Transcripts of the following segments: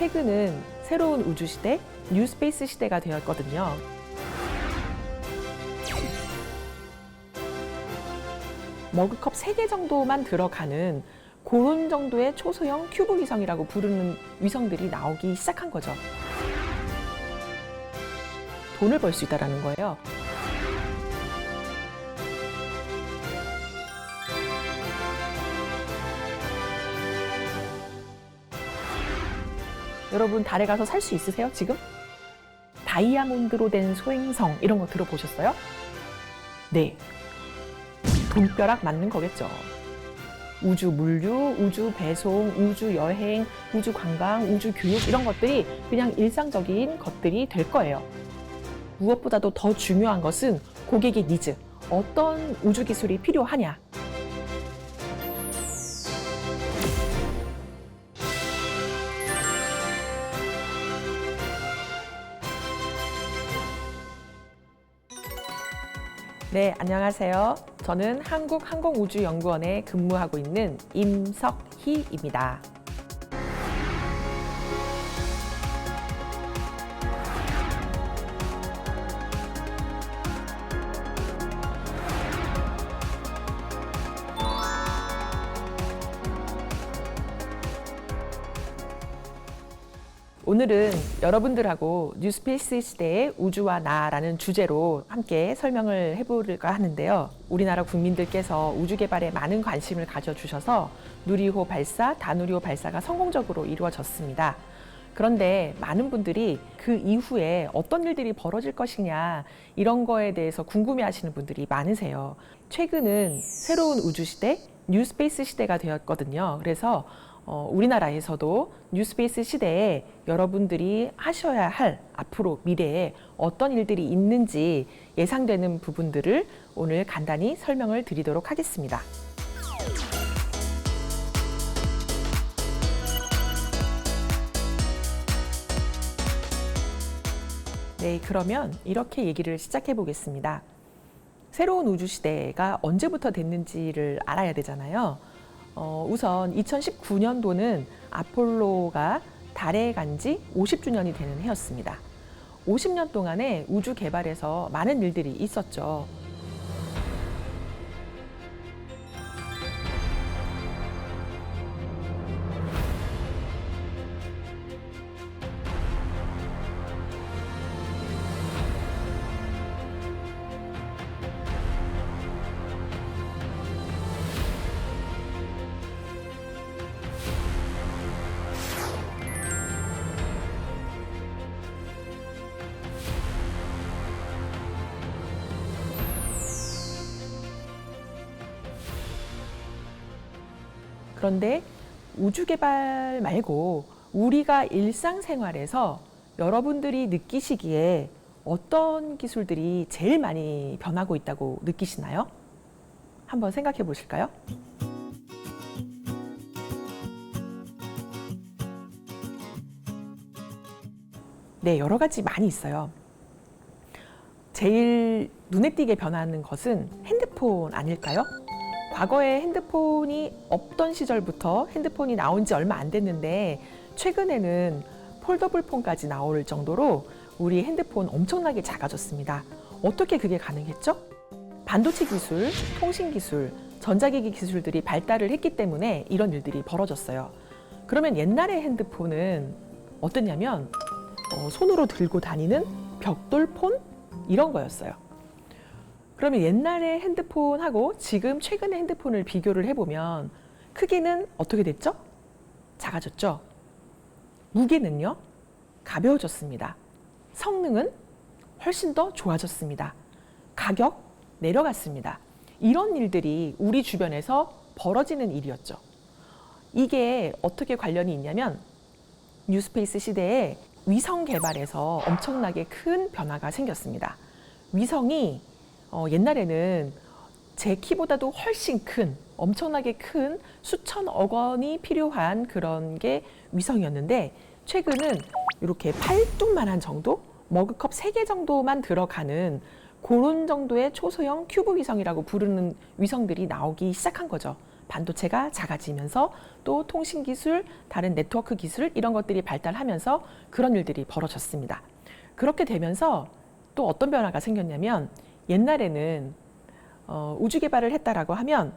최근은 새로운 우주 시대, 뉴스페이스 시대가 되었거든요. 머그컵 3개 정도만 들어가는 그런 정도의 초소형 큐브 위성이라고 부르는 위성들이 나오기 시작한 거죠. 돈을 벌 수 있다는 거예요. 여러분 달에 가서 살 수 있으세요, 지금? 다이아몬드로 된 소행성 이런 거 들어보셨어요? 네, 돈벼락 맞는 거겠죠. 우주 물류, 우주 배송, 우주 여행, 우주 관광, 우주 교육 이런 것들이 그냥 일상적인 것들이 될 거예요. 무엇보다도 더 중요한 것은 고객의 니즈, 어떤 우주 기술이 필요하냐. 네, 안녕하세요. 저는 한국항공우주연구원에 근무하고 있는 임석희입니다. 오늘은 여러분들하고 뉴스페이스 시대의 우주와 나라는 주제로 함께 설명을 해볼까 하는데요. 우리나라 국민들께서 우주 개발에 많은 관심을 가져주셔서 누리호 발사, 다누리호 발사가 성공적으로 이루어졌습니다. 그런데 많은 분들이 그 이후에 어떤 일들이 벌어질 것이냐 이런 거에 대해서 궁금해하시는 분들이 많으세요. 최근은 새로운 우주 시대, 뉴스페이스 시대가 되었거든요. 그래서 우리나라에서도 뉴스페이스 시대에 여러분들이 하셔야 할 앞으로 미래에 어떤 일들이 있는지 예상되는 부분들을 오늘 간단히 설명을 드리도록 하겠습니다. 네, 그러면 이렇게 얘기를 시작해 보겠습니다. 새로운 우주 시대가 언제부터 됐는지를 알아야 되잖아요. 우선 2019년도는 아폴로가 달에 간 지 50주년이 되는 해였습니다. 50년 동안에 우주 개발에서 많은 일들이 있었죠. 그런데 우주 개발 말고 우리가 일상생활에서 여러분들이 느끼시기에 어떤 기술들이 제일 많이 변하고 있다고 느끼시나요? 한번 생각해 보실까요? 네, 여러 가지 많이 있어요. 제일 눈에 띄게 변하는 것은 핸드폰 아닐까요? 과거에 핸드폰이 없던 시절부터 핸드폰이 나온 지 얼마 안 됐는데 최근에는 폴더블 폰까지 나올 정도로 우리 핸드폰 엄청나게 작아졌습니다. 어떻게 그게 가능했죠? 반도체 기술, 통신 기술, 전자기기 기술들이 발달을 했기 때문에 이런 일들이 벌어졌어요. 그러면 옛날의 핸드폰은 어땠냐면 손으로 들고 다니는 벽돌폰 이런 거였어요. 그러면 옛날의 핸드폰하고 지금 최근의 핸드폰을 비교를 해보면 크기는 어떻게 됐죠? 작아졌죠? 무게는요? 가벼워졌습니다. 성능은 훨씬 더 좋아졌습니다. 가격 내려갔습니다. 이런 일들이 우리 주변에서 벌어지는 일이었죠. 이게 어떻게 관련이 있냐면 뉴스페이스 시대에 위성 개발에서 엄청나게 큰 변화가 생겼습니다. 위성이 옛날에는 제 키보다도 훨씬 큰, 엄청나게 큰 수천억 원이 필요한 그런 게 위성이었는데 최근은 이렇게 팔뚝만한 정도? 머그컵 3개 정도만 들어가는 그런 정도의 초소형 큐브 위성이라고 부르는 위성들이 나오기 시작한 거죠. 반도체가 작아지면서 또 통신기술, 다른 네트워크 기술 이런 것들이 발달하면서 그런 일들이 벌어졌습니다. 그렇게 되면서 또 어떤 변화가 생겼냐면 옛날에는 우주 개발을 했다라고 하면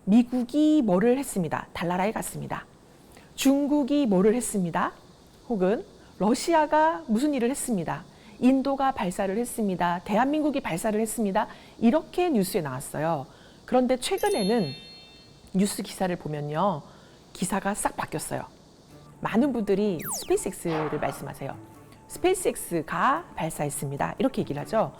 미국이 뭐를 했습니다. 달나라에 갔습니다. 중국이 뭐를 했습니다. 혹은 러시아가 무슨 일을 했습니다. 인도가 발사를 했습니다. 대한민국이 발사를 했습니다. 이렇게 뉴스에 나왔어요. 그런데 최근에는 뉴스 기사를 보면요. 기사가 싹 바뀌었어요. 많은 분들이 스페이스X를 말씀하세요. 스페이스X가 발사했습니다. 이렇게 얘기를 하죠.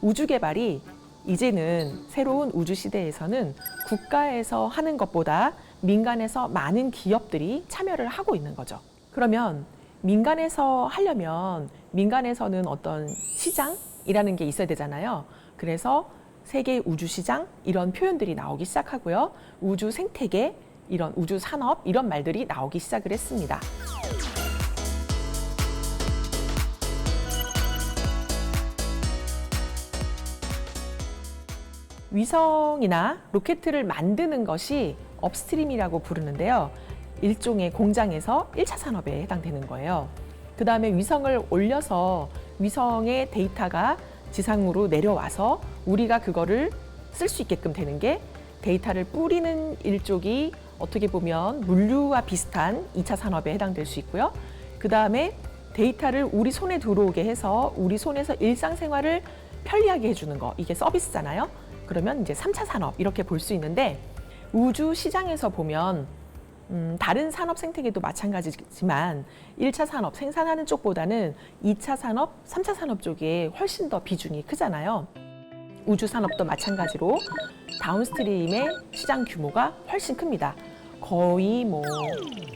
우주 개발이 이제는 새로운 우주 시대에서는 국가에서 하는 것보다 민간에서 많은 기업들이 참여를 하고 있는 거죠. 그러면 민간에서 하려면 민간에서는 어떤 시장이라는 게 있어야 되잖아요. 그래서 세계 우주 시장 이런 표현들이 나오기 시작하고요. 우주 생태계, 이런 우주 산업 이런 말들이 나오기 시작을 했습니다. 위성이나 로켓을 만드는 것이 업스트림이라고 부르는데요. 일종의 공장에서 1차 산업에 해당되는 거예요. 그 다음에 위성을 올려서 위성의 데이터가 지상으로 내려와서 우리가 그거를 쓸 수 있게끔 되는 게 데이터를 뿌리는 일족이 어떻게 보면 물류와 비슷한 2차 산업에 해당될 수 있고요. 그 다음에 데이터를 우리 손에 들어오게 해서 우리 손에서 일상생활을 편리하게 해주는 거, 이게 서비스잖아요. 그러면 이제 3차 산업 이렇게 볼 수 있는데 우주 시장에서 보면 다른 산업 생태계도 마찬가지지만 1차 산업 생산하는 쪽보다는 2차 산업, 3차 산업 쪽에 훨씬 더 비중이 크잖아요. 우주 산업도 마찬가지로 다운스트림의 시장 규모가 훨씬 큽니다. 거의 뭐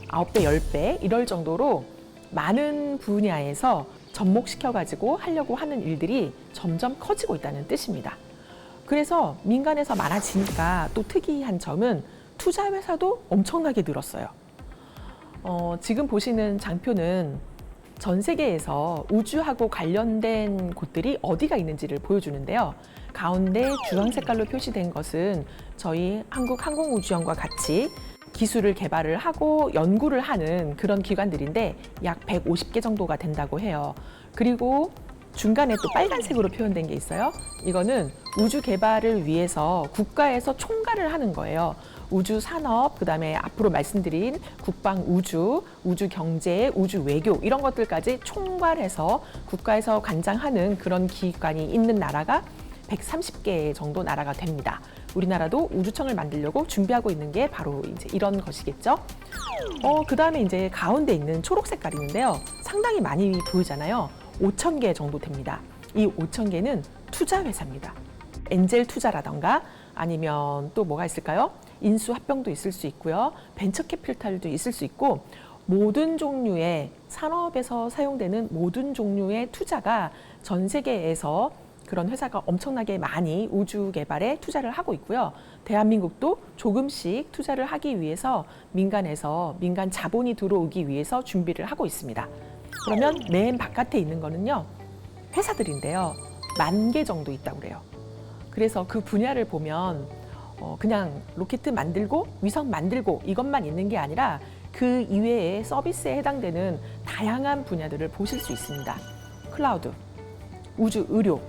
9배, 10배 이럴 정도로 많은 분야에서 접목시켜가지고 하려고 하는 일들이 점점 커지고 있다는 뜻입니다. 그래서 민간에서 많아지니까 또 특이한 점은 투자 회사도 엄청나게 늘었어요. 지금 보시는 장표는 전 세계에서 우주하고 관련된 곳들이 어디가 있는지를 보여주는데요. 가운데 주황 색깔로 표시된 것은 저희 한국항공우주연과 같이 기술을 개발을 하고 연구를 하는 그런 기관들인데 약 150개 정도가 된다고 해요. 그리고 중간에 또 빨간색으로 표현된 게 있어요. 이거는 우주 개발을 위해서 국가에서 총괄을 하는 거예요. 우주 산업, 그다음에 앞으로 말씀드린 국방 우주, 우주 경제, 우주 외교 이런 것들까지 총괄해서 국가에서 관장하는 그런 기관이 있는 나라가 130개 정도 나라가 됩니다. 우리나라도 우주청을 만들려고 준비하고 있는 게 바로 이제 이런 것이겠죠. 그다음에 이제 가운데 있는 초록 색깔이 있는데요. 상당히 많이 보이잖아요. 5,000개 정도 됩니다. 이 5,000개는 투자 회사입니다. 엔젤 투자라던가 아니면 또 뭐가 있을까요? 인수합병도 있을 수 있고요. 벤처 캐피탈도 있을 수 있고 모든 종류의 산업에서 사용되는 모든 종류의 투자가 전 세계에서 그런 회사가 엄청나게 많이 우주 개발에 투자를 하고 있고요. 대한민국도 조금씩 투자를 하기 위해서 민간에서 민간 자본이 들어오기 위해서 준비를 하고 있습니다. 그러면 맨 바깥에 있는 거는요. 회사들인데요. 10,000개 정도 있다고 그래요. 그래서 그 분야를 보면 그냥 로켓 만들고 위성 만들고 이것만 있는 게 아니라 그 이외에 서비스에 해당되는 다양한 분야들을 보실 수 있습니다. 클라우드, 우주 의료,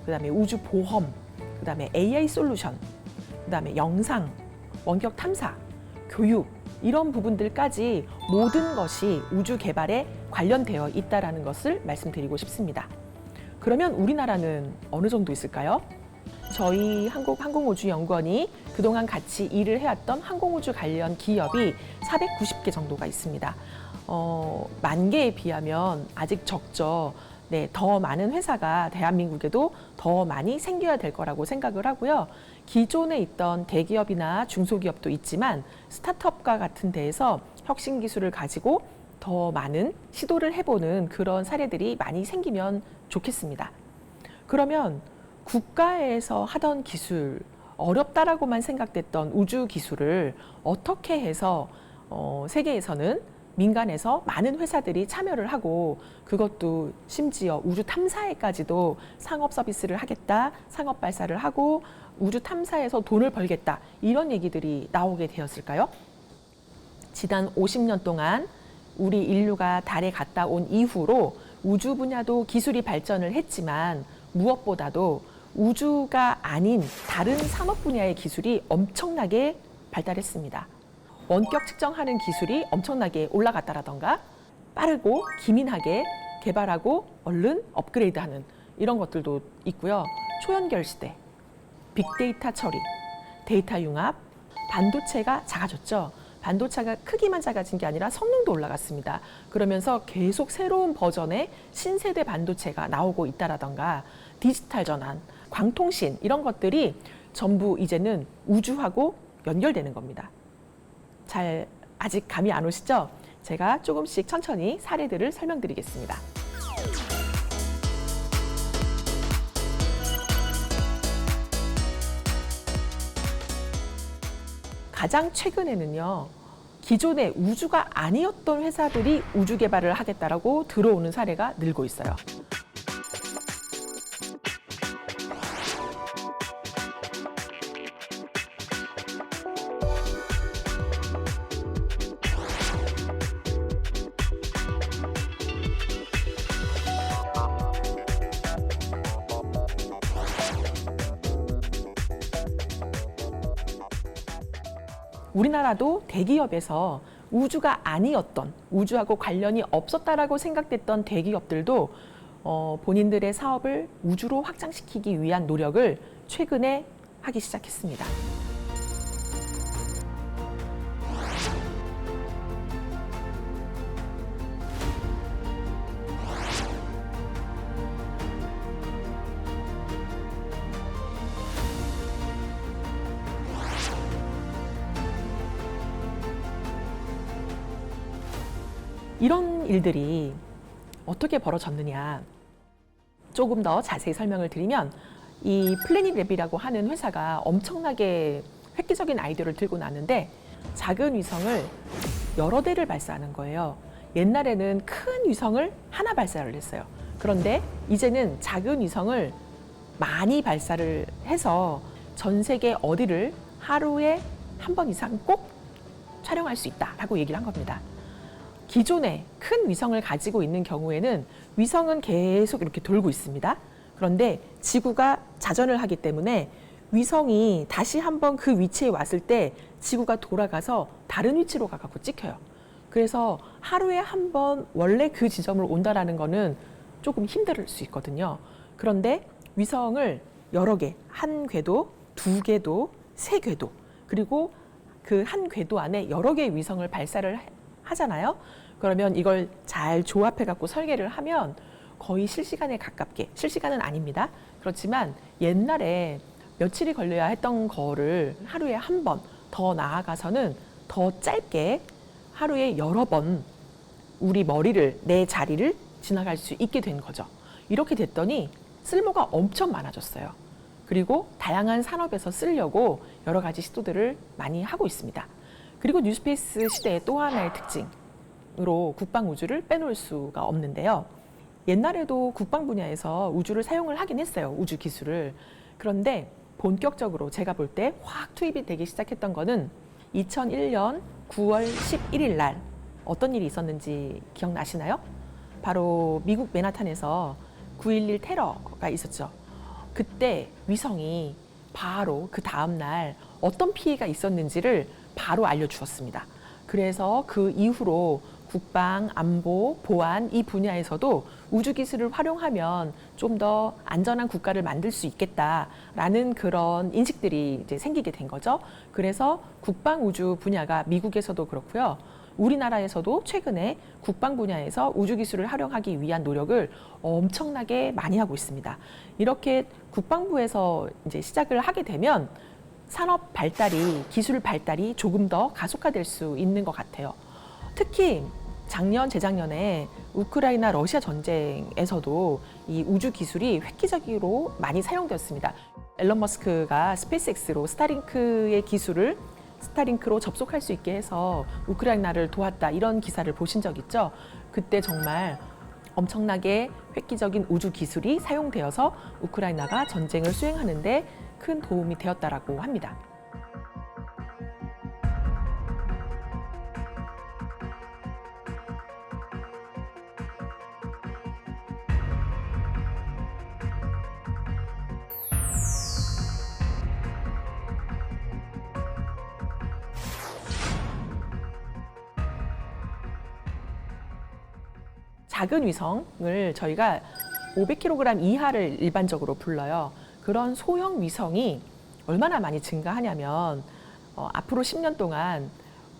그다음에 우주 보험, 그다음에 AI 솔루션, 그다음에 영상, 원격 탐사, 교육 이런 부분들까지 모든 것이 우주 개발에 관련되어 있다라는 것을 말씀드리고 싶습니다. 그러면 우리나라는 어느 정도 있을까요? 저희 한국항공우주연구원이 그동안 같이 일을 해왔던 항공우주 관련 기업이 490개 정도가 있습니다. 10,000개에 비하면 아직 적죠. 네, 더 많은 회사가 대한민국에도 더 많이 생겨야 될 거라고 생각을 하고요. 기존에 있던 대기업이나 중소기업도 있지만 스타트업과 같은 데에서 혁신 기술을 가지고 더 많은 시도를 해보는 그런 사례들이 많이 생기면 좋겠습니다. 그러면 국가에서 하던 기술, 어렵다라고만 생각됐던 우주 기술을 어떻게 해서 세계에서는 민간에서 많은 회사들이 참여를 하고 그것도 심지어 우주 탐사에까지도 상업 서비스를 하겠다, 상업 발사를 하고 우주 탐사에서 돈을 벌겠다 이런 얘기들이 나오게 되었을까요? 지난 50년 동안 우리 인류가 달에 갔다 온 이후로 우주 분야도 기술이 발전을 했지만 무엇보다도 우주가 아닌 다른 산업 분야의 기술이 엄청나게 발달했습니다. 원격 측정하는 기술이 엄청나게 올라갔다라던가 빠르고 기민하게 개발하고 얼른 업그레이드하는 이런 것들도 있고요. 초연결 시대, 빅데이터 처리, 데이터 융합, 반도체가 작아졌죠. 반도체가 크기만 작아진 게 아니라 성능도 올라갔습니다. 그러면서 계속 새로운 버전의 신세대 반도체가 나오고 있다라던가 디지털 전환, 광통신 이런 것들이 전부 이제는 우주하고 연결되는 겁니다. 잘 아직 감이 안 오시죠? 제가 조금씩 천천히 사례들을 설명드리겠습니다. 가장 최근에는요, 기존의 우주가 아니었던 회사들이 우주 개발을 하겠다라고 들어오는 사례가 늘고 있어요. 우리나라도 대기업에서 우주가 아니었던, 우주하고 관련이 없었다라고 생각됐던 대기업들도 본인들의 사업을 우주로 확장시키기 위한 노력을 최근에 하기 시작했습니다. 이런 일들이 어떻게 벌어졌느냐, 조금 더 자세히 설명을 드리면 이 플래닛랩이라고 하는 회사가 엄청나게 획기적인 아이디어를 들고 나왔는데 작은 위성을 여러 대를 발사하는 거예요. 옛날에는 큰 위성을 하나 발사를 했어요. 그런데 이제는 작은 위성을 많이 발사를 해서 전 세계 어디를 하루에 한 번 이상 꼭 촬영할 수 있다라고 얘기를 한 겁니다. 기존에 큰 위성을 가지고 있는 경우에는 위성은 계속 이렇게 돌고 있습니다. 그런데 지구가 자전을 하기 때문에 위성이 다시 한번 그 위치에 왔을 때 지구가 돌아가서 다른 위치로 가고 찍혀요. 그래서 하루에 한 번 원래 그 지점을 온다라는 거는 조금 힘들 수 있거든요. 그런데 위성을 여러 개, 한 궤도, 두 궤도, 세 궤도, 그리고 그 한 궤도 안에 여러 개의 위성을 발사를 하잖아요. 그러면 이걸 잘 조합해 갖고 설계를 하면 거의 실시간에 가깝게, 실시간은 아닙니다. 그렇지만 옛날에 며칠이 걸려야 했던 거를 하루에 한 번, 더 나아가서는 더 짧게 하루에 여러 번 우리 머리를, 내 자리를 지나갈 수 있게 된 거죠. 이렇게 됐더니 쓸모가 엄청 많아졌어요. 그리고 다양한 산업에서 쓰려고 여러 가지 시도들을 많이 하고 있습니다. 그리고 뉴스페이스 시대의 또 하나의 특징으로 국방 우주를 빼놓을 수가 없는데요. 옛날에도 국방 분야에서 우주를 사용을 하긴 했어요. 우주 기술을. 그런데 본격적으로 제가 볼 때 확 투입이 되기 시작했던 거는 2001년 9월 11일 날 어떤 일이 있었는지 기억나시나요? 바로 미국 맨하탄에서 9.11 테러가 있었죠. 그때 위성이 바로 그 다음 날 어떤 피해가 있었는지를 바로 알려주었습니다. 그래서 그 이후로 국방, 안보, 보안 이 분야에서도 우주 기술을 활용하면 좀 더 안전한 국가를 만들 수 있겠다라는 그런 인식들이 이제 생기게 된 거죠. 그래서 국방 우주 분야가 미국에서도 그렇고요. 우리나라에서도 최근에 국방 분야에서 우주 기술을 활용하기 위한 노력을 엄청나게 많이 하고 있습니다. 이렇게 국방부에서 이제 시작을 하게 되면 산업 발달이, 기술 발달이 조금 더 가속화될 수 있는 것 같아요. 특히 작년, 재작년에 우크라이나 러시아 전쟁에서도 이 우주 기술이 획기적으로 많이 사용되었습니다. 앨런 머스크가 스페이스X로 스타링크의 기술을 스타링크로 접속할 수 있게 해서 우크라이나를 도왔다, 이런 기사를 보신 적 있죠? 그때 정말 엄청나게 획기적인 우주 기술이 사용되어서 우크라이나가 전쟁을 수행하는데 큰 도움이 되었다라고 합니다. 작은 위성을 저희가 500kg 이하를 일반적으로 불러요. 그런 소형 위성이 얼마나 많이 증가하냐면 앞으로 10년 동안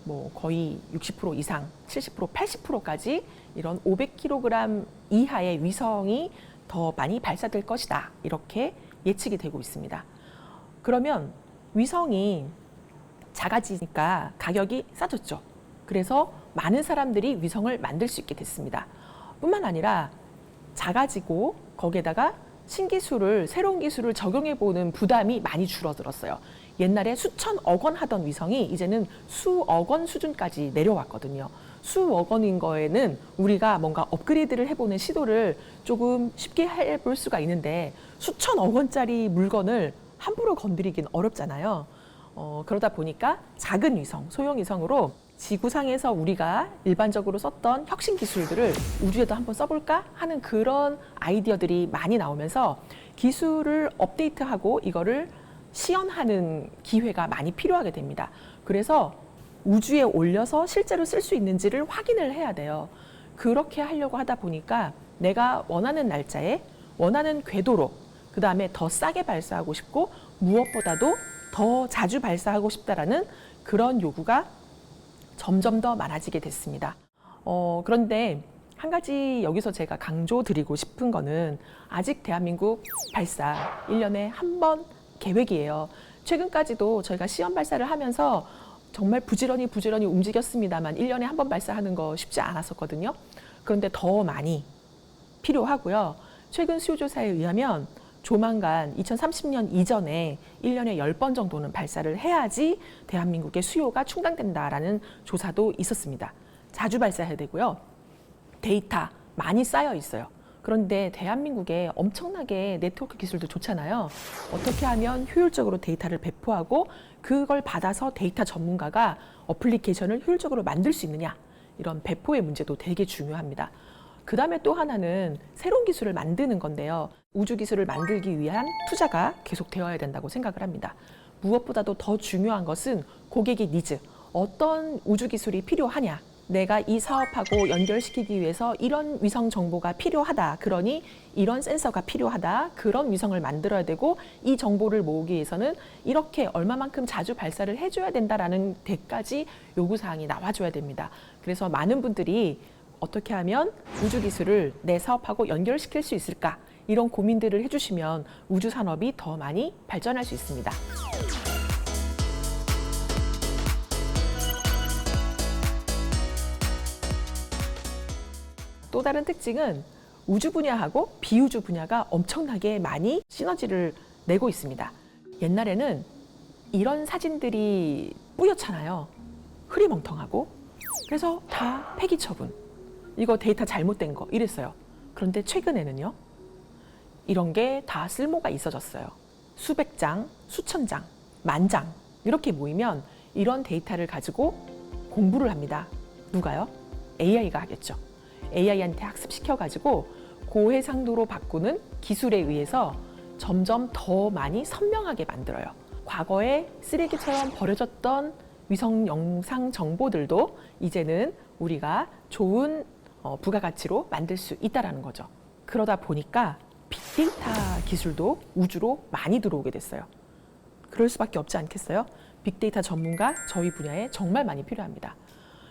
뭐 거의 60% 이상, 70%, 80%까지 이런 500kg 이하의 위성이 더 많이 발사될 것이다. 이렇게 예측이 되고 있습니다. 그러면 위성이 작아지니까 가격이 싸졌죠. 그래서 많은 사람들이 위성을 만들 수 있게 됐습니다. 뿐만 아니라 작아지고 거기에다가 신기술을, 새로운 기술을 적용해보는 부담이 많이 줄어들었어요. 옛날에 수천억 원 하던 위성이 이제는 수억 원 수준까지 내려왔거든요. 수억 원인 거에는 우리가 뭔가 업그레이드를 해보는 시도를 조금 쉽게 해볼 수가 있는데 수천억 원짜리 물건을 함부로 건드리긴 어렵잖아요. 그러다 보니까 작은 위성, 소형 위성으로 지구상에서 우리가 일반적으로 썼던 혁신 기술들을 우주에도 한번 써볼까 하는 그런 아이디어들이 많이 나오면서 기술을 업데이트하고 이거를 시연하는 기회가 많이 필요하게 됩니다. 그래서 우주에 올려서 실제로 쓸 수 있는지를 확인을 해야 돼요. 그렇게 하려고 하다 보니까 내가 원하는 날짜에 원하는 궤도로 그 다음에 더 싸게 발사하고 싶고 무엇보다도 더 자주 발사하고 싶다라는 그런 요구가 점점 더 많아지게 됐습니다. 그런데 한 가지 여기서 제가 강조드리고 싶은 거는 아직 대한민국 발사 1년에 한 번 계획이에요. 최근까지도 저희가 시험 발사를 하면서 정말 부지런히 움직였습니다만 1년에 한 번 발사하는 거 쉽지 않았었거든요. 그런데 더 많이 필요하고요. 최근 수요조사에 의하면 조만간 2030년 이전에 1년에 10번 정도는 발사를 해야지 대한민국의 수요가 충당된다라는 조사도 있었습니다. 자주 발사해야 되고요. 데이터 많이 쌓여 있어요. 그런데 대한민국에 엄청나게 네트워크 기술도 좋잖아요. 어떻게 하면 효율적으로 데이터를 배포하고 그걸 받아서 데이터 전문가가 어플리케이션을 효율적으로 만들 수 있느냐, 이런 배포의 문제도 되게 중요합니다. 그 다음에 또 하나는 새로운 기술을 만드는 건데요. 우주 기술을 만들기 위한 투자가 계속 되어야 된다고 생각을 합니다. 무엇보다도 더 중요한 것은 고객의 니즈, 어떤 우주 기술이 필요하냐, 내가 이 사업하고 연결시키기 위해서 이런 위성 정보가 필요하다, 그러니 이런 센서가 필요하다, 그런 위성을 만들어야 되고 이 정보를 모으기 위해서는 이렇게 얼마만큼 자주 발사를 해줘야 된다라는 데까지 요구사항이 나와줘야 됩니다. 그래서 많은 분들이 어떻게 하면 우주 기술을 내 사업하고 연결시킬 수 있을까, 이런 고민들을 해주시면 우주 산업이 더 많이 발전할 수 있습니다. 또 다른 특징은 우주 분야하고 비우주 분야가 엄청나게 많이 시너지를 내고 있습니다. 옛날에는 이런 사진들이 뿌옇잖아요. 흐리멍텅하고. 그래서 다 폐기 처분. 이거 데이터 잘못된 거 이랬어요. 그런데 최근에는요, 이런 게 다 쓸모가 있어졌어요. 수백 장, 수천 장, 만 장 이렇게 모이면 이런 데이터를 가지고 공부를 합니다. 누가요? AI가 하겠죠. AI한테 학습시켜가지고 고해상도로 바꾸는 기술에 의해서 점점 더 많이 선명하게 만들어요. 과거에 쓰레기처럼 버려졌던 위성 영상 정보들도 이제는 우리가 좋은 부가가치로 만들 수 있다는 거죠. 그러다 보니까 빅데이터 기술도 우주로 많이 들어오게 됐어요. 그럴 수밖에 없지 않겠어요? 빅데이터 전문가 저희 분야에 정말 많이 필요합니다.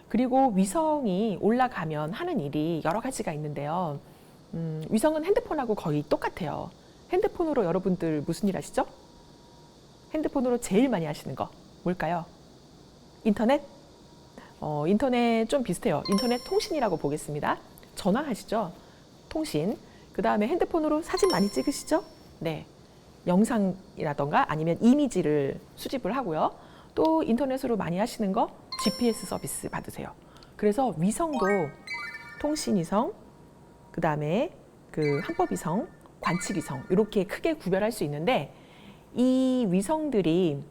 그리고 위성이 올라가면 하는 일이 여러 가지가 있는데요. 위성은 핸드폰하고 거의 똑같아요. 핸드폰으로 여러분들 무슨 일 하시죠? 핸드폰으로 제일 많이 하시는 거 뭘까요? 인터넷? 인터넷 좀 비슷해요. 인터넷 통신이라고 보겠습니다. 전화하시죠? 통신. 그 다음에 핸드폰으로 사진 많이 찍으시죠? 네. 영상이라던가 아니면 이미지를 수집을 하고요. 또 인터넷으로 많이 하시는 거 GPS 서비스 받으세요. 그래서 위성도 통신위성, 그 다음에 그 항법위성, 관측위성 이렇게 크게 구별할 수 있는데 이 위성들이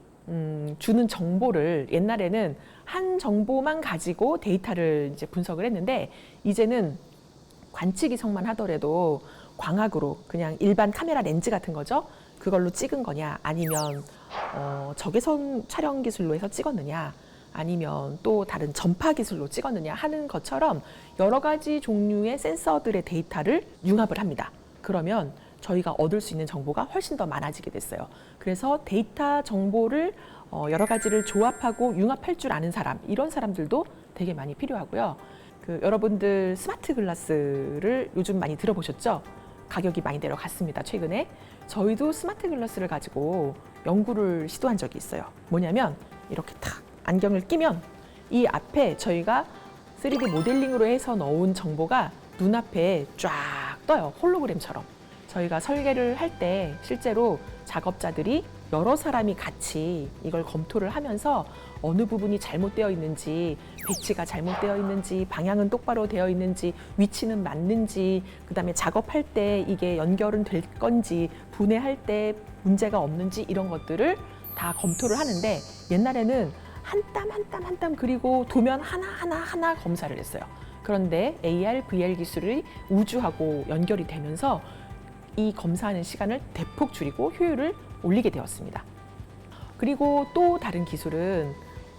주는 정보를 옛날에는 한 정보만 가지고 데이터를 이제 분석을 했는데 이제는 관측위성만 하더라도 광학으로 그냥 일반 카메라 렌즈 같은 거죠. 그걸로 찍은 거냐 아니면 적외선 촬영 기술로 해서 찍었느냐 아니면 또 다른 전파 기술로 찍었느냐 하는 것처럼 여러 가지 종류의 센서들의 데이터를 융합을 합니다. 그러면 저희가 얻을 수 있는 정보가 훨씬 더 많아지게 됐어요. 그래서 데이터 정보를 여러 가지를 조합하고 융합할 줄 아는 사람, 이런 사람들도 되게 많이 필요하고요. 여러분들 스마트 글라스를 요즘 많이 들어보셨죠? 가격이 많이 내려갔습니다, 최근에. 저희도 스마트 글라스를 가지고 연구를 시도한 적이 있어요. 뭐냐면 이렇게 탁 안경을 끼면 이 앞에 저희가 3D 모델링으로 해서 넣은 정보가 눈앞에 쫙 떠요. 홀로그램처럼. 저희가 설계를 할 때 실제로 작업자들이 여러 사람이 같이 이걸 검토를 하면서 어느 부분이 잘못되어 있는지, 배치가 잘못되어 있는지, 방향은 똑바로 되어 있는지, 위치는 맞는지, 그다음에 작업할 때 이게 연결은 될 건지, 분해할 때 문제가 없는지 이런 것들을 다 검토를 하는데 옛날에는 한 땀 한 땀 한 땀 그리고 도면 하나 검사를 했어요. 그런데 AR, VR 기술이 우주하고 연결이 되면서 이 검사하는 시간을 대폭 줄이고 효율을 올리게 되었습니다. 그리고 또 다른 기술은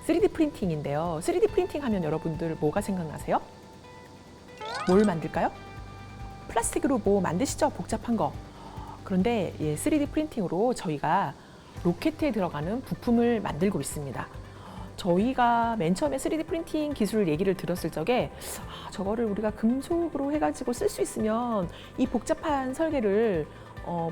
3D 프린팅인데요. 3D 프린팅 하면 여러분들 뭐가 생각나세요? 뭘 만들까요? 플라스틱으로 뭐 만드시죠? 복잡한 거. 그런데 3D 프린팅으로 저희가 로켓에 들어가는 부품을 만들고 있습니다. 저희가 맨 처음에 3D 프린팅 기술 얘기를 들었을 적에 저거를 우리가 금속으로 해가지고 쓸 수 있으면 이 복잡한 설계를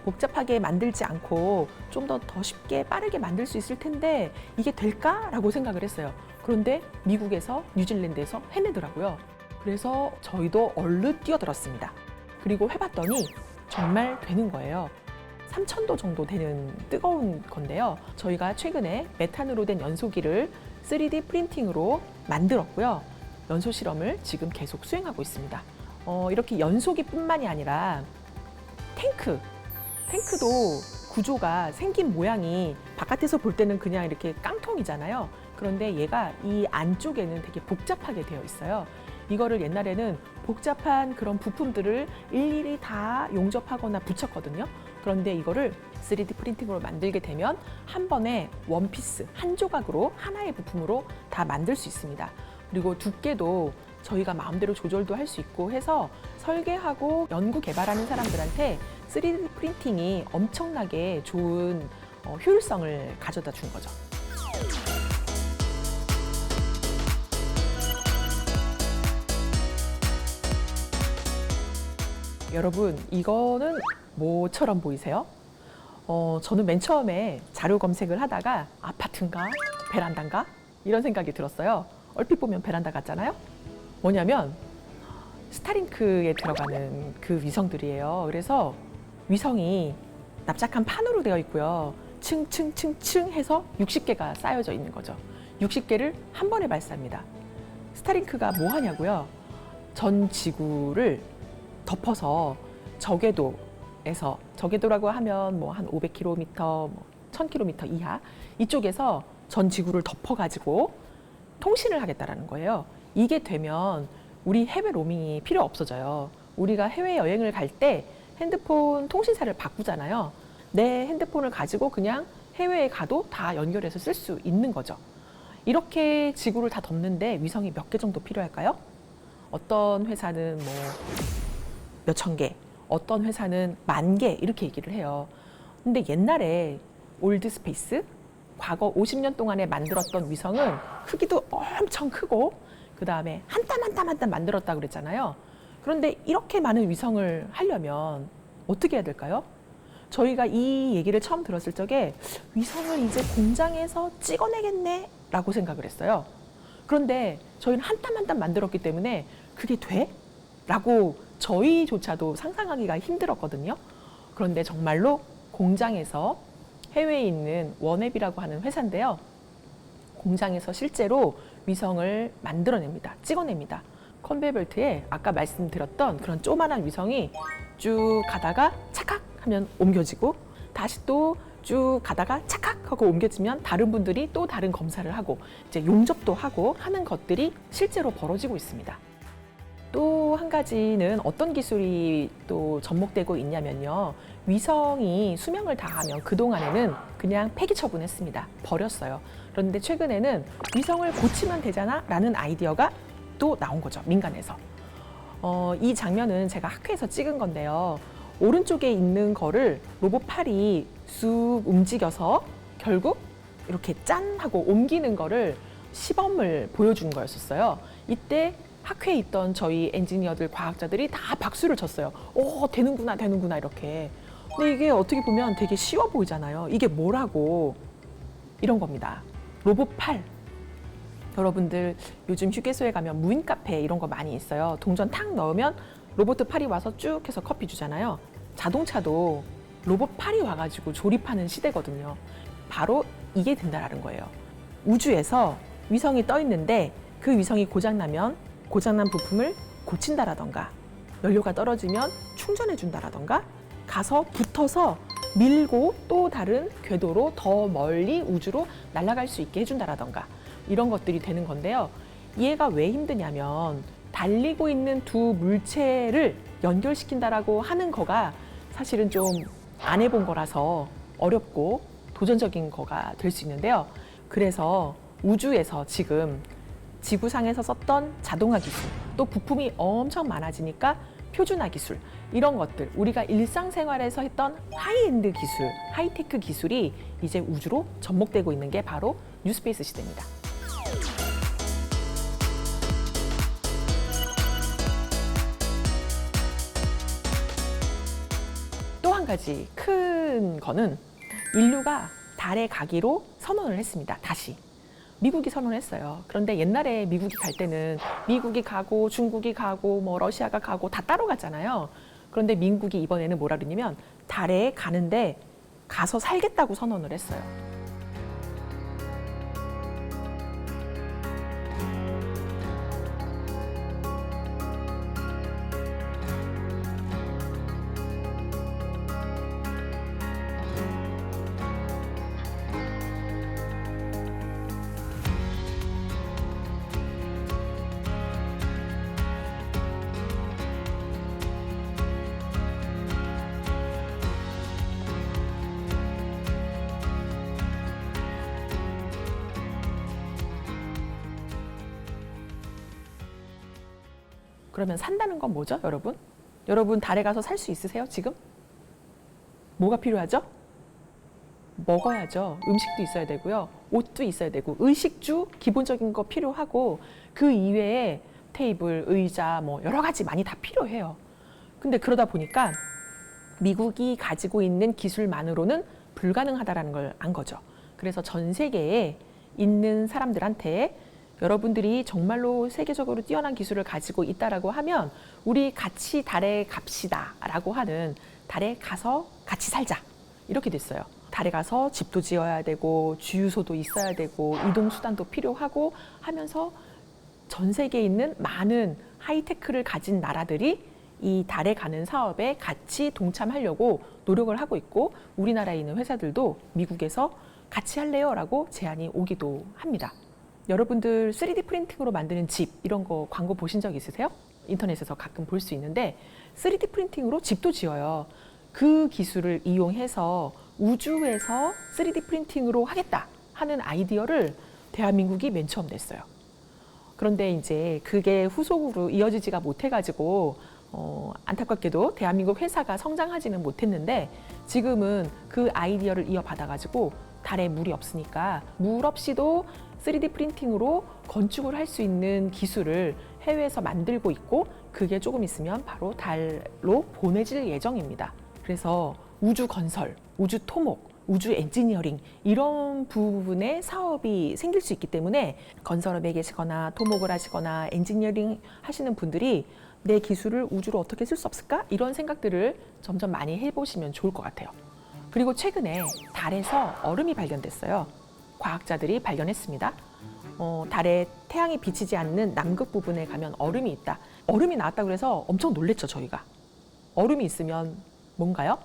복잡하게 만들지 않고 좀 더 쉽게 빠르게 만들 수 있을 텐데 이게 될까라고 생각을 했어요. 그런데 미국에서 뉴질랜드에서 해내더라고요. 그래서 저희도 얼른 뛰어들었습니다. 그리고 해봤더니 정말 되는 거예요. 3000도 정도 되는 뜨거운 건데요. 저희가 최근에 메탄으로 된 연소기를 3D 프린팅으로 만들었고요. 연소 실험을 지금 계속 수행하고 있습니다. 이렇게 연소기뿐만이 아니라 탱크도 구조가 생긴 모양이 바깥에서 볼 때는 그냥 이렇게 깡통이잖아요. 그런데 얘가 이 안쪽에는 되게 복잡하게 되어 있어요. 이거를 옛날에는 복잡한 그런 부품들을 일일이 다 용접하거나 붙였거든요. 그런데 이거를 3D 프린팅으로 만들게 되면 한 번에 원피스, 한 조각으로 하나의 부품으로 다 만들 수 있습니다. 그리고 두께도 저희가 마음대로 조절도 할 수 있고 해서 설계하고 연구 개발하는 사람들한테 3D 프린팅이 엄청나게 좋은 효율성을 가져다 준 거죠. 여러분, 이거는 뭐처럼 보이세요? 저는 맨 처음에 자료 검색을 하다가 아파트인가? 베란다인가? 이런 생각이 들었어요. 얼핏 보면 베란다 같잖아요? 뭐냐면 스타링크에 들어가는 그 위성들이에요. 그래서 위성이 납작한 판으로 되어 있고요. 층층층층 해서 60개가 쌓여져 있는 거죠. 60개를 한 번에 발사합니다. 스타링크가 뭐 하냐고요? 전 지구를 덮어서 저궤도에서, 저궤도라고 하면 뭐 한 500km, 뭐 1000km 이하 이쪽에서 전 지구를 덮어가지고 통신을 하겠다라는 거예요. 이게 되면 우리 해외 로밍이 필요 없어져요. 우리가 해외 여행을 갈 때 핸드폰 통신사를 바꾸잖아요. 내 핸드폰을 가지고 그냥 해외에 가도 다 연결해서 쓸 수 있는 거죠. 이렇게 지구를 다 덮는데 위성이 몇 개 정도 필요할까요? 어떤 회사는 뭐 몇천 개, 어떤 회사는 10,000개 이렇게 얘기를 해요. 근데 옛날에 올드 스페이스, 과거 50년 동안에 만들었던 위성은 크기도 엄청 크고 그 다음에 한 땀 한 땀 한 땀 만들었다고 그랬잖아요. 그런데 이렇게 많은 위성을 하려면 어떻게 해야 될까요? 저희가 이 얘기를 처음 들었을 적에 위성을 이제 공장에서 찍어내겠네 라고 생각을 했어요. 그런데 저희는 한 땀 한 땀 만들었기 때문에 그게 돼? 라고 저희조차도 상상하기가 힘들었거든요. 그런데 정말로 공장에서 해외에 있는 원앱이라고 하는 회사인데요. 공장에서 실제로 위성을 만들어냅니다. 찍어냅니다. 컨베이어 벨트에 아까 말씀드렸던 그런 조그만한 위성이 쭉 가다가 착각 하면 옮겨지고 다시 또 쭉 가다가 착각 하고 옮겨지면 다른 분들이 또 다른 검사를 하고 이제 용접도 하고 하는 것들이 실제로 벌어지고 있습니다. 또 한 가지는 어떤 기술이 또 접목되고 있냐면요. 위성이 수명을 다하면 그동안에는 그냥 폐기 처분했습니다. 버렸어요. 그런데 최근에는 위성을 고치면 되잖아 라는 아이디어가 또 나온 거죠. 민간에서. 이 장면은 제가 학회에서 찍은 건데요. 오른쪽에 있는 거를 로봇 팔이 쑥 움직여서 결국 이렇게 짠 하고 옮기는 거를 시범을 보여준 거였었어요. 이때 학회에 있던 저희 엔지니어들, 과학자들이 다 박수를 쳤어요. 오, 되는구나, 되는구나, 이렇게. 근데 이게 어떻게 보면 되게 쉬워 보이잖아요. 이게 뭐라고? 이런 겁니다. 로봇 팔. 여러분들 요즘 휴게소에 가면 무인 카페 이런 거 많이 있어요. 동전 탁 넣으면 로봇 팔이 와서 쭉 해서 커피 주잖아요. 자동차도 로봇 팔이 와가지고 조립하는 시대거든요. 바로 이게 된다라는 거예요. 우주에서 위성이 떠 있는데 그 위성이 고장나면 고장난 부품을 고친다라던가 연료가 떨어지면 충전해 준다라던가 가서 붙어서 밀고 또 다른 궤도로 더 멀리 우주로 날아갈 수 있게 해준다라던가 이런 것들이 되는 건데요. 얘가 왜 힘드냐면 달리고 있는 두 물체를 연결시킨다라고 하는 거가 사실은 좀 안 해본 거라서 어렵고 도전적인 거가 될 수 있는데요. 그래서 우주에서 지금 지구상에서 썼던 자동화 기술, 또 부품이 엄청 많아지니까 표준화 기술, 이런 것들, 우리가 일상생활에서 했던 하이엔드 기술, 하이테크 기술이 이제 우주로 접목되고 있는 게 바로 뉴스페이스 시대입니다. 또 한 가지 큰 거는 인류가 달에 가기로 선언을 했습니다. 다시. 미국이 선언했어요. 그런데 옛날에 미국이 갈 때는 미국이 가고 중국이 가고 뭐 러시아가 가고 다 따로 갔잖아요. 그런데 미국이 이번에는 뭐라 그러냐면 달에 가는데 가서 살겠다고 선언을 했어요. 그러면 산다는 건 뭐죠, 여러분? 여러분 달에 가서 살 수 있으세요, 지금? 뭐가 필요하죠? 먹어야죠. 음식도 있어야 되고요. 옷도 있어야 되고, 의식주 기본적인 거 필요하고, 그 이외에 테이블, 의자, 뭐 여러 가지 많이 다 필요해요. 근데 그러다 보니까 미국이 가지고 있는 기술만으로는 불가능하다라는 걸 안 거죠. 그래서 전 세계에 있는 사람들한테 여러분들이 정말로 세계적으로 뛰어난 기술을 가지고 있다라고 하면 우리 같이 달에 갑시다 라고 하는, 달에 가서 같이 살자, 이렇게 됐어요. 달에 가서 집도 지어야 되고 주유소도 있어야 되고 이동수단도 필요하고 하면서 전 세계에 있는 많은 하이테크를 가진 나라들이 이 달에 가는 사업에 같이 동참하려고 노력을 하고 있고, 우리나라에 있는 회사들도 미국에서 같이 할래요? 라고 제안이 오기도 합니다. 여러분들 3D 프린팅으로 만드는 집 이런 거 광고 보신 적 있으세요? 인터넷에서 가끔 볼 수 있는데 3D 프린팅으로 집도 지어요. 그 기술을 이용해서 우주에서 3D 프린팅으로 하겠다 하는 아이디어를 대한민국이 맨 처음 냈어요. 그런데 이제 그게 후속으로 이어지지가 못해가지고 안타깝게도 대한민국 회사가 성장하지는 못했는데, 지금은 그 아이디어를 이어받아가지고 달에 물이 없으니까 물 없이도 3D 프린팅으로 건축을 할 수 있는 기술을 해외에서 만들고 있고, 그게 조금 있으면 바로 달로 보내질 예정입니다. 그래서 우주 건설, 우주 토목, 우주 엔지니어링 이런 부분에 사업이 생길 수 있기 때문에 건설업에 계시거나 토목을 하시거나 엔지니어링 하시는 분들이 내 기술을 우주로 어떻게 쓸 수 없을까? 이런 생각들을 점점 많이 해보시면 좋을 것 같아요. 그리고 최근에 달에서 얼음이 발견됐어요. 과학자들이 발견했습니다. 달에 태양이 비치지 않는 남극 부분에 가면 얼음이 있다. 얼음이 나왔다고 해서 엄청 놀랬죠, 저희가. 얼음이 있으면 뭔가요?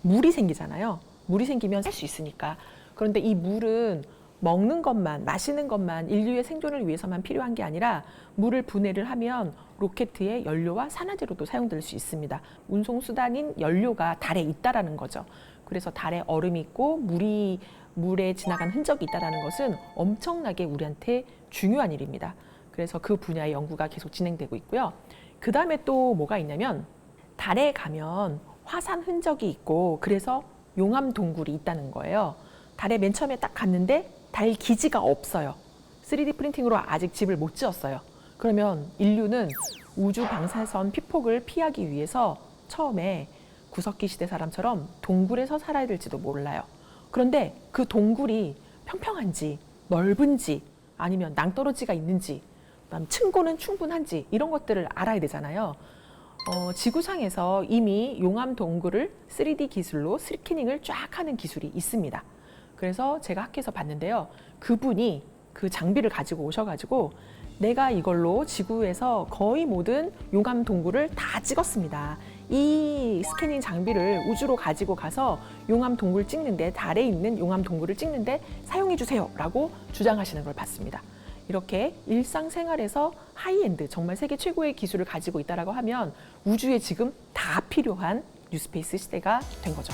물이 생기잖아요. 물이 생기면 살 수 있으니까. 그런데 이 물은 먹는 것만, 마시는 것만, 인류의 생존을 위해서만 필요한 게 아니라 물을 분해를 하면 로켓의 연료와 산화제로도 사용될 수 있습니다. 운송 수단인 연료가 달에 있다라는 거죠. 그래서 달에 얼음이 있고 물에 지나간 흔적이 있다라는 것은 엄청나게 우리한테 중요한 일입니다. 그래서 그 분야의 연구가 계속 진행되고 있고요. 그 다음에 또 뭐가 있냐면 달에 가면 화산 흔적이 있고 그래서 용암 동굴이 있다는 거예요. 달에 맨 처음에 딱 갔는데 달 기지가 없어요. 3D 프린팅으로 아직 집을 못 지었어요. 그러면 인류는 우주 방사선 피폭을 피하기 위해서 처음에 구석기 시대 사람처럼 동굴에서 살아야 될지도 몰라요. 그런데 그 동굴이 평평한지 넓은지 아니면 낭떠러지가 있는지 층고는 충분한지 이런 것들을 알아야 되잖아요. 지구상에서 이미 용암 동굴을 3D 기술로 스캐닝을 쫙 하는 기술이 있습니다. 그래서 제가 학교에서 봤는데요. 그분이 그 장비를 가지고 오셔가지고 내가 이걸로 지구에서 거의 모든 용암 동굴을 다 찍었습니다. 이 스캐닝 장비를 우주로 가지고 가서 용암 동굴 찍는데 달에 있는 용암 동굴을 찍는데 사용해 주세요 라고 주장하시는 걸 봤습니다. 이렇게 일상생활에서 하이엔드 정말 세계 최고의 기술을 가지고 있다라고 하면 우주에 지금 다 필요한 뉴스페이스 시대가 된 거죠.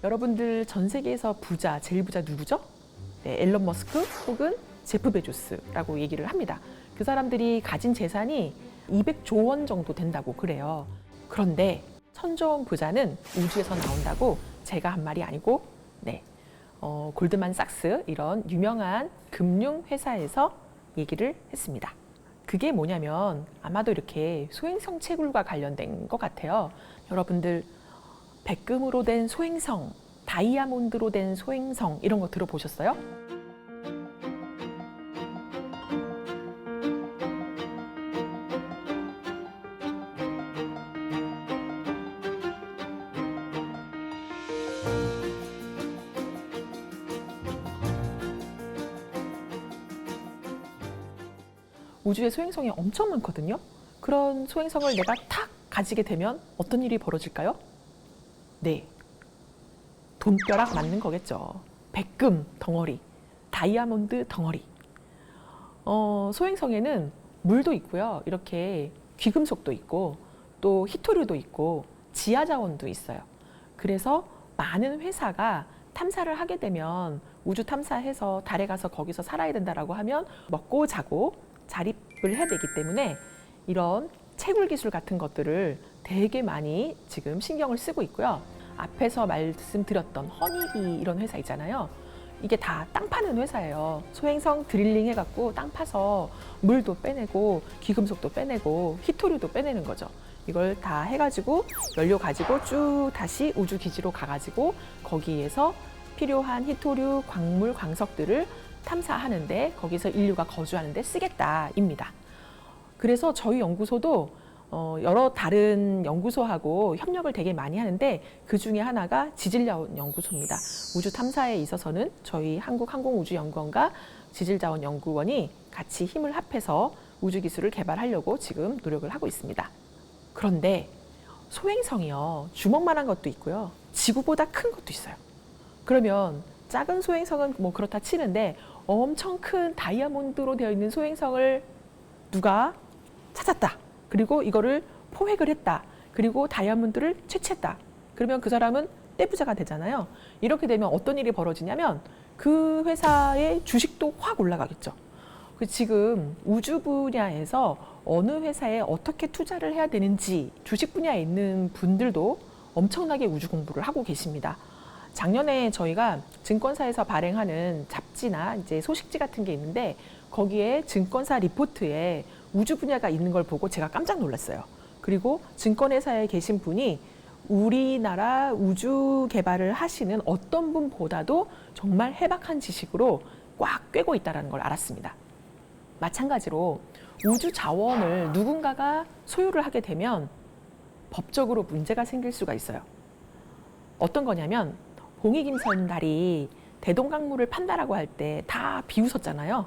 여러분들 전 세계에서 부자, 제일 부자 누구죠? 네, 앨런 머스크 혹은 제프 베조스라고 얘기를 합니다. 그 사람들이 가진 재산이 200조 원 정도 된다고 그래요. 그런데 천조원 부자는 우주에서 나온다고 제가 한 말이 아니고 골드만삭스 이런 유명한 금융회사에서 얘기를 했습니다. 그게 뭐냐면 아마도 이렇게 소행성 채굴과 관련된 것 같아요. 여러분들 백금으로 된 소행성, 다이아몬드로 된 소행성 이런 거 들어보셨어요? 우주에 소행성이 엄청 많거든요. 그런 소행성을 내가 탁 가지게 되면 어떤 일이 벌어질까요? 네, 돈벼락 맞는 거겠죠. 백금 덩어리, 다이아몬드 덩어리. 소행성에는 물도 있고요. 이렇게 귀금속도 있고 또 히토류도 있고 지하자원도 있어요. 그래서 많은 회사가 탐사를 하게 되면 우주 탐사해서 달에 가서 거기서 살아야 된다라고 하면 먹고 자고 자립을 해야 되기 때문에 이런 채굴 기술 같은 것들을 되게 많이 지금 신경을 쓰고 있고요. 앞에서 말씀드렸던 허니비 이런 회사 있잖아요. 이게 다 땅 파는 회사예요. 소행성 드릴링 해갖고 땅 파서 물도 빼내고 귀금속도 빼내고 히토류도 빼내는 거죠. 이걸 다 해가지고 연료 가지고 쭉 다시 우주 기지로 가가지고 거기에서 필요한 히토류, 광물, 광석들을 탐사하는데 거기서 인류가 거주하는데 쓰겠다입니다. 그래서 저희 연구소도 여러 다른 연구소하고 협력을 되게 많이 하는데 그 중에 하나가 지질자원 연구소입니다. 우주 탐사에 있어서는 저희 한국항공우주연구원과 지질자원연구원이 같이 힘을 합해서 우주 기술을 개발하려고 지금 노력을 하고 있습니다. 그런데 소행성이요, 주먹만한 것도 있고요, 지구보다 큰 것도 있어요. 그러면 작은 소행성은 뭐 그렇다 치는데 엄청 큰 다이아몬드로 되어 있는 소행성을 누가 찾았다. 그리고 이거를 포획을 했다. 그리고 다이아몬드를 채취했다. 그러면 그 사람은 떼부자가 되잖아요. 이렇게 되면 어떤 일이 벌어지냐면 그 회사의 주식도 확 올라가겠죠. 지금 우주 분야에서 어느 회사에 어떻게 투자를 해야 되는지 주식 분야에 있는 분들도 엄청나게 우주 공부를 하고 계십니다. 작년에 저희가 증권사에서 발행하는 잡지나 이제 소식지 같은 게 있는데 거기에 증권사 리포트에 우주 분야가 있는 걸 보고 제가 깜짝 놀랐어요. 그리고 증권회사에 계신 분이 우리나라 우주 개발을 하시는 어떤 분보다도 정말 해박한 지식으로 꽉 꿰고 있다는 걸 알았습니다. 마찬가지로 우주 자원을 누군가가 소유를 하게 되면 법적으로 문제가 생길 수가 있어요. 어떤 거냐면 봉익임선달이 대동강물을 판다라고 할 때 다 비웃었잖아요.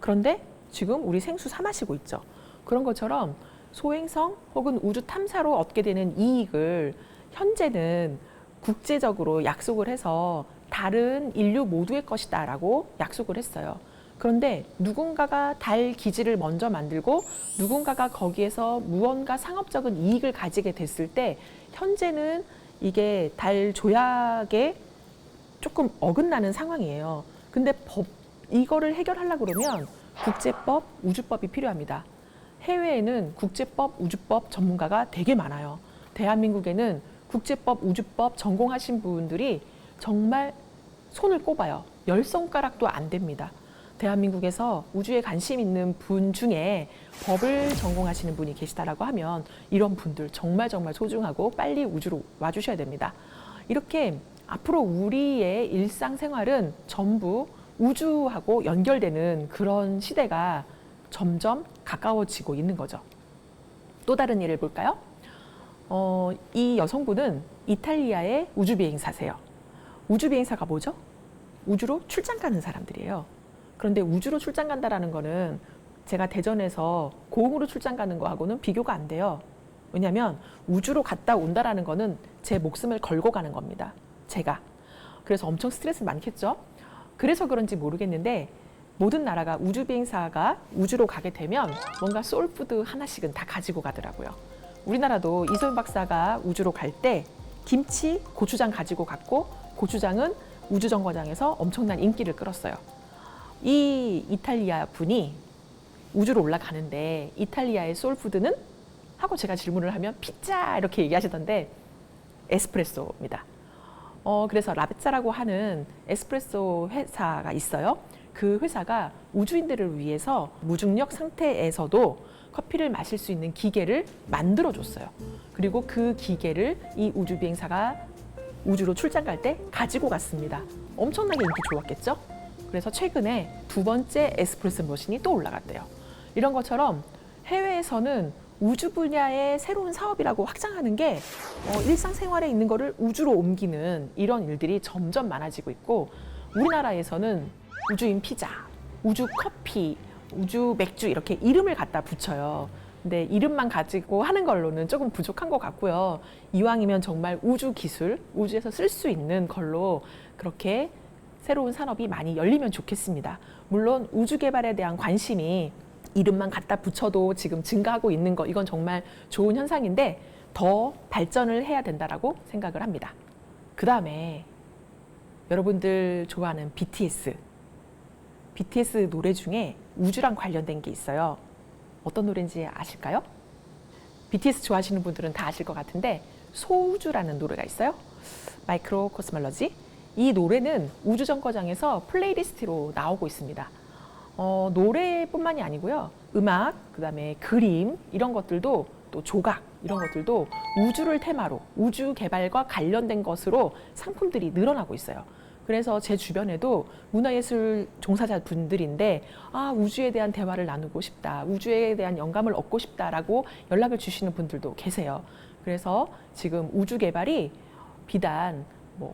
그런데 지금 우리 생수 사 마시고 있죠. 그런 것처럼 소행성 혹은 우주 탐사로 얻게 되는 이익을 현재는 국제적으로 약속을 해서 다른 인류 모두의 것이다 라고 약속을 했어요. 그런데 누군가가 달 기지를 먼저 만들고 누군가가 거기에서 무언가 상업적인 이익을 가지게 됐을 때 현재는 이게 달 조약에 조금 어긋나는 상황이에요. 근데 이거를 해결하려고 그러면 국제법, 우주법이 필요합니다. 해외에는 국제법, 우주법 전문가가 되게 많아요. 대한민국에는 국제법, 우주법 전공하신 분들이 정말 손을 꼽아요. 10손가락도 안 됩니다. 대한민국에서 우주에 관심 있는 분 중에 법을 전공하시는 분이 계시다라고 하면 이런 분들 정말 소중하고 빨리 우주로 와주셔야 됩니다. 이렇게 앞으로 우리의 일상생활은 전부 우주하고 연결되는 그런 시대가 점점 가까워지고 있는 거죠. 또 다른 예를 볼까요? 이 여성분은 이탈리아의 우주비행사세요. 우주비행사가 뭐죠? 우주로 출장 가는 사람들이에요. 그런데 우주로 출장 간다라는 거는 제가 대전에서 고흥으로 출장 가는 거하고는 비교가 안 돼요. 왜냐하면 우주로 갔다 온다라는 거는 제 목숨을 걸고 가는 겁니다. 제가. 그래서 엄청 스트레스 많겠죠? 그래서 그런지 모르겠는데 모든 나라가 우주비행사가 우주로 가게 되면 뭔가 소울푸드 하나씩은 다 가지고 가더라고요. 우리나라도 이소연 박사가 우주로 갈 때 김치, 고추장 가지고 갔고 고추장은 우주정거장에서 엄청난 인기를 끌었어요. 이 이탈리아 분이 우주로 올라가는데 이탈리아의 소울푸드는? 하고 제가 질문을 하면 피자 이렇게 얘기하시던데 에스프레소입니다. 그래서 라베짜라고 하는 에스프레소 회사가 있어요. 그 회사가 우주인들을 위해서 무중력 상태에서도 커피를 마실 수 있는 기계를 만들어줬어요. 그리고 그 기계를 이 우주비행사가 우주로 출장 갈 때 가지고 갔습니다. 엄청나게 인기 좋았겠죠? 그래서 최근에 2번째 에스프레소 머신이 또 올라갔대요. 이런 것처럼 해외에서는 우주 분야의 새로운 사업이라고 확장하는 게 일상생활에 있는 거를 우주로 옮기는 이런 일들이 점점 많아지고 있고 우리나라에서는 우주인 피자, 우주 커피, 우주 맥주 이렇게 이름을 갖다 붙여요. 근데 이름만 가지고 하는 걸로는 조금 부족한 것 같고요. 이왕이면 정말 우주 기술, 우주에서 쓸 수 있는 걸로 그렇게 새로운 산업이 많이 열리면 좋겠습니다. 물론 우주 개발에 대한 관심이 이름만 갖다 붙여도 지금 증가하고 있는 거 이건 정말 좋은 현상인데 더 발전을 해야 된다라고 생각을 합니다. 그 다음에 여러분들 좋아하는 BTS 노래 중에 우주랑 관련된 게 있어요. 어떤 노래인지 아실까요? BTS 좋아하시는 분들은 다 아실 것 같은데 소우주라는 노래가 있어요. 마이크로 코스멀러지. 이 노래는 우주정거장에서 플레이리스트로 나오고 있습니다. 노래뿐만이 아니고요. 음악, 그다음에 그림 이런 것들도 또 조각 이런 것들도 우주를 테마로 우주 개발과 관련된 것으로 상품들이 늘어나고 있어요. 그래서 제 주변에도 문화예술 종사자분들인데 우주에 대한 대화를 나누고 싶다. 우주에 대한 영감을 얻고 싶다라고 연락을 주시는 분들도 계세요. 그래서 지금 우주 개발이 비단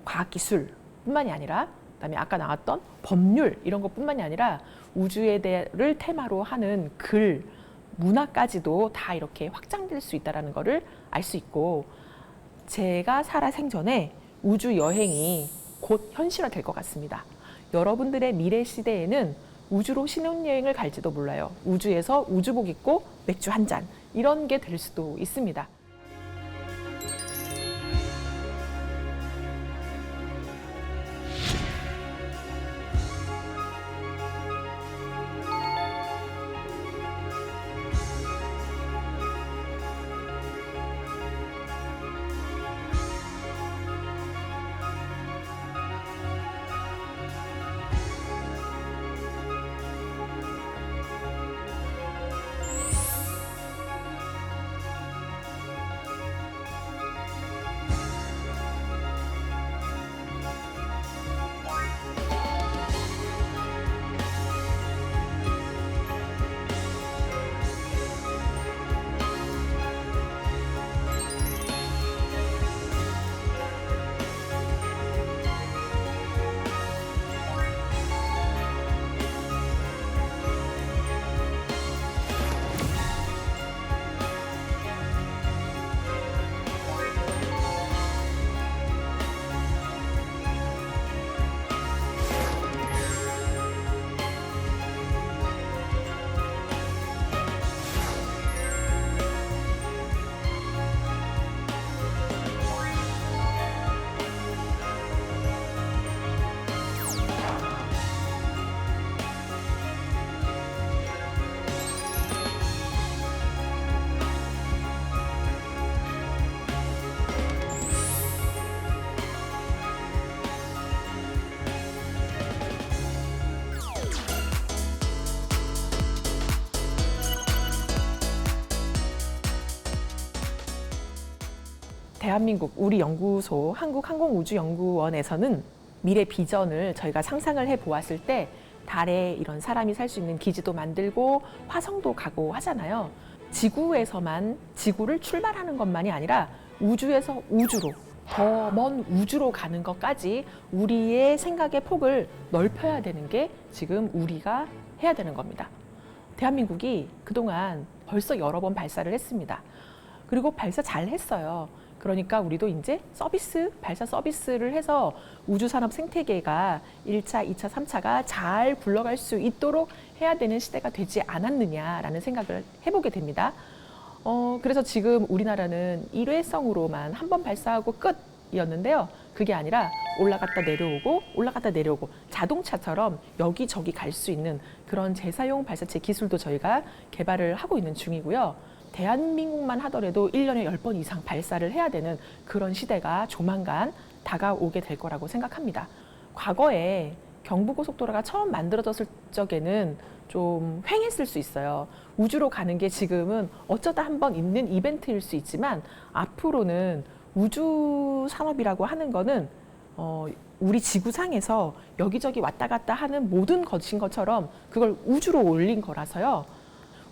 과학기술뿐만이 아니라 그다음에 아까 나왔던 법률 이런 것뿐만이 아니라 우주에 대해를 테마로 하는 글, 문화까지도 다 이렇게 확장될 수 있다는 것을 알 수 있고 제가 살아 생전에 우주 여행이 곧 현실화 될 것 같습니다. 여러분들의 미래 시대에는 우주로 신혼여행을 갈지도 몰라요. 우주에서 우주복 입고 맥주 한 잔 이런 게 될 수도 있습니다. 대한민국 우리 연구소 한국항공우주연구원에서는 미래 비전을 저희가 상상을 해 보았을 때 달에 이런 사람이 살 수 있는 기지도 만들고 화성도 가고 하잖아요. 지구에서만 지구를 출발하는 것만이 아니라 우주에서 우주로 더 먼 우주로 가는 것까지 우리의 생각의 폭을 넓혀야 되는 게 지금 우리가 해야 되는 겁니다. 대한민국이 그동안 벌써 여러 번 발사를 했습니다. 그리고 발사 잘 했어요. 그러니까 우리도 이제 발사 서비스를 해서 우주산업 생태계가 1차, 2차, 3차가 잘 굴러갈 수 있도록 해야 되는 시대가 되지 않았느냐라는 생각을 해보게 됩니다. 그래서 지금 우리나라는 일회성으로만 한 번 발사하고 끝이었는데요. 그게 아니라 올라갔다 내려오고 자동차처럼 여기저기 갈 수 있는 그런 재사용 발사체 기술도 저희가 개발을 하고 있는 중이고요. 대한민국만 하더라도 1년에 10번 이상 발사를 해야 되는 그런 시대가 조만간 다가오게 될 거라고 생각합니다. 과거에 경부고속도로가 처음 만들어졌을 적에는 좀 횡했을 수 있어요. 우주로 가는 게 지금은 어쩌다 한번 있는 이벤트일 수 있지만 앞으로는 우주 산업이라고 하는 거는 우리 지구상에서 여기저기 왔다 갔다 하는 모든 것인 것처럼 그걸 우주로 올린 거라서요.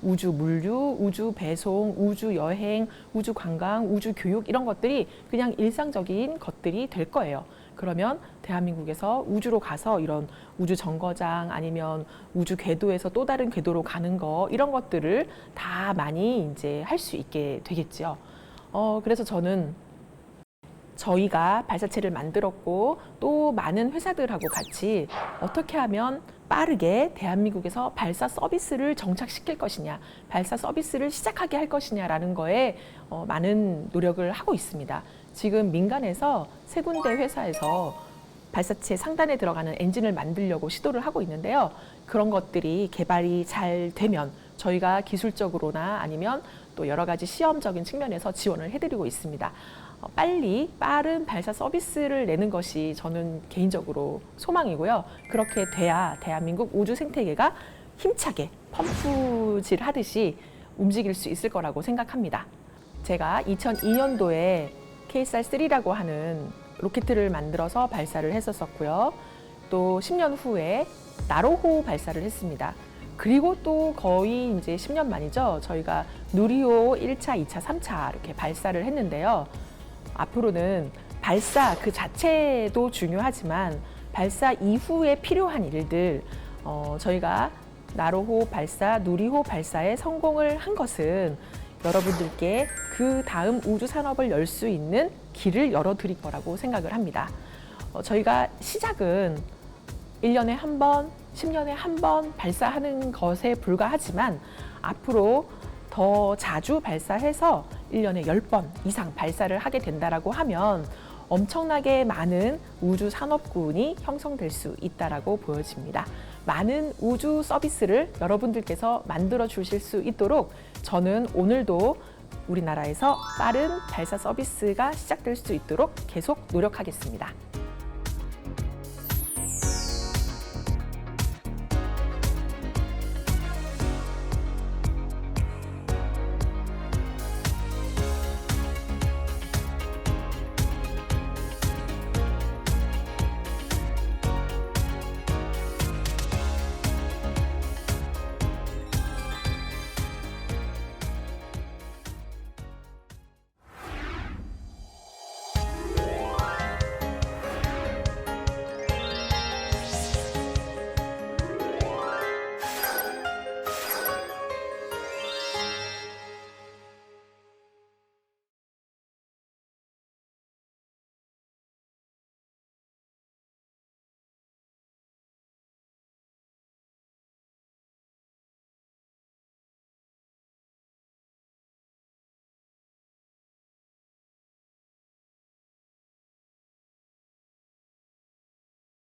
우주 물류, 우주 배송, 우주 여행, 우주 관광, 우주 교육 이런 것들이 그냥 일상적인 것들이 될 거예요. 그러면 대한민국에서 우주로 가서 이런 우주 정거장 아니면 우주 궤도에서 또 다른 궤도로 가는 거 이런 것들을 다 많이 이제 할 수 있게 되겠죠. 그래서 저는 저희가 발사체를 만들었고 또 많은 회사들하고 같이 어떻게 하면 빠르게 대한민국에서 발사 서비스를 정착시킬 것이냐, 발사 서비스를 시작하게 할 것이냐라는 거에 많은 노력을 하고 있습니다. 지금 민간에서 3군데 회사에서 발사체 상단에 들어가는 엔진을 만들려고 시도를 하고 있는데요. 그런 것들이 개발이 잘 되면 저희가 기술적으로나 아니면 또 여러 가지 시험적인 측면에서 지원을 해드리고 있습니다. 빠른 발사 서비스를 내는 것이 저는 개인적으로 소망이고요. 그렇게 돼야 대한민국 우주 생태계가 힘차게 펌프질 하듯이 움직일 수 있을 거라고 생각합니다. 제가 2002년도에 KSR-3라고 하는 로켓을 만들어서 발사를 했었고요. 또 10년 후에 나로호 발사를 했습니다. 그리고 또 거의 이제 10년 만이죠. 저희가 누리호 1차, 2차, 3차 이렇게 발사를 했는데요. 앞으로는 발사 그 자체도 중요하지만 발사 이후에 필요한 일들, 저희가 나로호 발사, 누리호 발사에 성공을 한 것은 여러분들께 그 다음 우주 산업을 열 수 있는 길을 열어드릴 거라고 생각을 합니다. 저희가 시작은 1년에 한 번, 10년에 한 번 발사하는 것에 불과하지만 앞으로 더 자주 발사해서 1년에 10번 이상 발사를 하게 된다라고 하면 엄청나게 많은 우주 산업군이 형성될 수 있다라고 보여집니다. 많은 우주 서비스를 여러분들께서 만들어 주실 수 있도록 저는 오늘도 우리나라에서 빠른 발사 서비스가 시작될 수 있도록 계속 노력하겠습니다.